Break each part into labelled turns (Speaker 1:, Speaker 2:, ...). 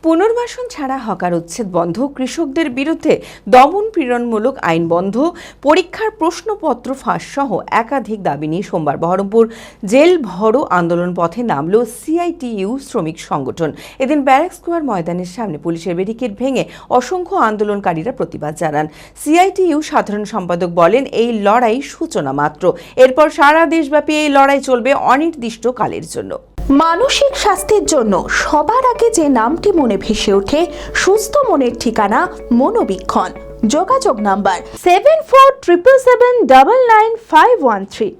Speaker 1: পুনর্বাসন ছাড়া হকার উচ্ছেদ বন্ধ, কৃষকদের বিরুদ্ধে দমন পীড়নমূলক আইন বন্ধ, পরীক্ষার প্রশ্নপত্র ফাঁস সহ একাধিক দাবি নিয়ে সোমবার বহরমপুর জেল ভরো আন্দোলন পথে নামল সিআইটিইউ শ্রমিক সংগঠন। এদিন ব্যারাক স্কোয়ার ময়দানের সামনে পুলিশের ব্যারিকেড ভেঙে অসংখ্য আন্দোলনকারীরা প্রতিবাদ জানান। সিআইটিইউ সাধারণ সম্পাদক বলেন, এই লড়াই সূচনা মাত্র, এরপর সারা দেশব্যাপী এই লড়াই চলবে অনির্দিষ্টকালের জন্য।
Speaker 2: মানসিক স্বাস্থ্যের জন্য সবার আগে যে নামটি মনে ভেসে ওঠে, সুস্থ মনের ঠিকানা মনোবীক্ষণ। যোগাযোগ নাম্বার 7477799513।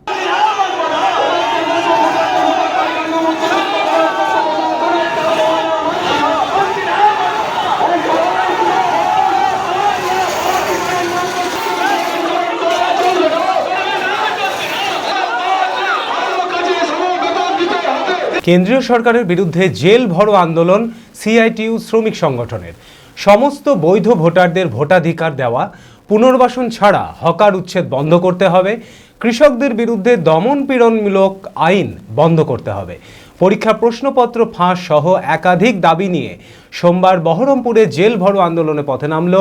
Speaker 3: কেন্দ্রীয় সরকারের বিরুদ্ধে জেল ভরো আন্দোলন সিআইটিইউ শ্রমিক সংগঠনের। সমস্ত বৈধ ভোটারদের ভোটাধিকার দেওয়া, পুনর্বাসন ছাড়া হকার উচ্ছেদ বন্ধ করতে হবে, কৃষকদের বিরুদ্ধে দমন পীড়নমূলক আইন বন্ধ করতে হবে, পরীক্ষা প্রশ্নপত্র ফাঁস সহ একাধিক দাবি নিয়ে সোমবার বহরমপুরে জেল ভরো আন্দোলনে পথে নামল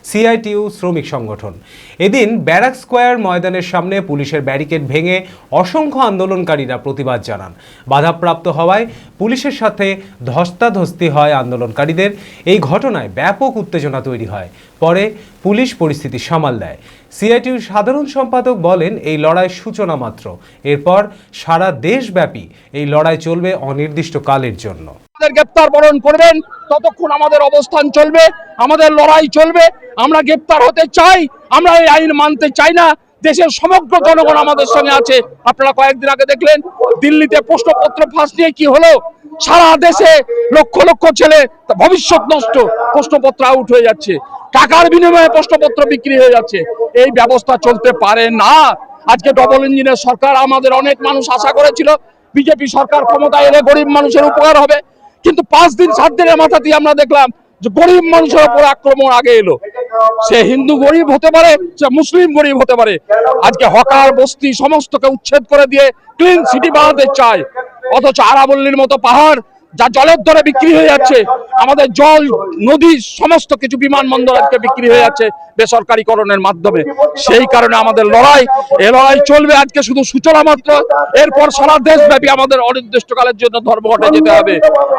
Speaker 3: সিআইটিইউ শ্রমিক সংগঠন। এদিন ব্যারাক স্কোয়ার ময়দানের সামনে পুলিশের ব্যারিকেড ভেঙে অসংখ্য আন্দোলনকারীরা প্রতিবাদ জানান। বাধাপ্রাপ্ত হওয়ায় পুলিশের সাথে ধস্তাধস্তি হয় আন্দোলনকারীদের। এই ঘটনায় ব্যাপক উত্তেজনা তৈরি হয়। পরে পুলিশ পরিস্থিতি সামাল দেয়। সিআইটিইউ সাধারণ সম্পাদক বলেন, এই লড়াই সূচনা মাত্র, এরপর সারা দেশব্যাপী এই লড়াই চলবে অনির্দিষ্টকালের জন্য।
Speaker 4: গ্রেপ্তার বরণ করবেন ততক্ষণ আমাদের অবস্থান চলবে, আমাদের লড়াই চলবে। আমরা গ্রেপ্তার হতে চাই, আমরা এই আইন মানতে চাই না। দেশের সমগ্র জনগণ আমাদের সঙ্গে আছে। আপনারা কয়েকদিন আগে দেখলেন দিল্লিতে প্রশ্নপত্র ফাঁস নিয়ে কি হলো। সারা দেশে লক্ষ লক্ষ ছেলে ভবিষ্যৎ নষ্ট, প্রশ্নপত্র আউট হয়ে যাচ্ছে, টাকার বিনিময়ে প্রশ্নপত্র বিক্রি হয়ে যাচ্ছে। এই ব্যবস্থা চলতে পারে না। আজকে ডবল ইঞ্জিনের সরকার, আমাদের অনেক মানুষ আশা করেছিল বিজেপি সরকার ক্ষমতায় এলে গরিব মানুষের উপকার হবে, কিন্তু 5 দিন 7 দিনের মাথাতেই আমরা দেখলাম যে গরিব মানুষের উপর আক্রমণ আগে এলো। সে হিন্দু গরিব হতে পারে, সে মুসলিম গরিব হতে পারে। আজকে হকার বস্তি সমস্তকে উচ্ছেদ করে দিয়ে ক্লিন সিটি বানাতে চায়, অথচ আরাবল্লীর মতো পাহাড় যা জলের দরে বিক্রি হয়ে যাচ্ছে, আমাদের জল নদী সমস্ত কিছু বিমানবন্দর আজকে বিক্রি হয়ে যাচ্ছে বেসরকারিকরণের মাধ্যমে। সেই কারণে আমাদের লড়াই, এ লড়াই চলবে। আজকে শুধু সূচনা মাত্র, এরপর সারা দেশব্যাপী আমাদের অনির্দিষ্টকালের জন্য ধর্মঘটে যেতে হবে।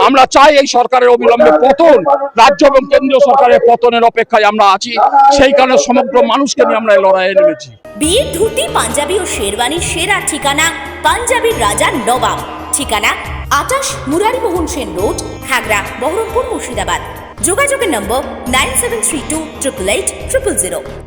Speaker 4: আমরা চাই এই সরকারের অবিলম্বে পতন, রাজ্য এবং কেন্দ্রীয় সরকারের পতনের অপেক্ষায় আমরা আছি। সেই কারণে সমগ্র মানুষকে নিয়ে আমরা এই লড়াইয়ে নেমেছি।
Speaker 5: বিয়ের ধুতি, পাঞ্জাবি ও শেরওয়ানির সেরা ঠিকানা পাঞ্জাবির রাজা নবাব। ঠিকানা 28 মুরারি মোহন সেন রোড, খাগড়া, বহরমপুর, মুর্শিদাবাদ। যোগাযোগের নম্বর 9732 888 000।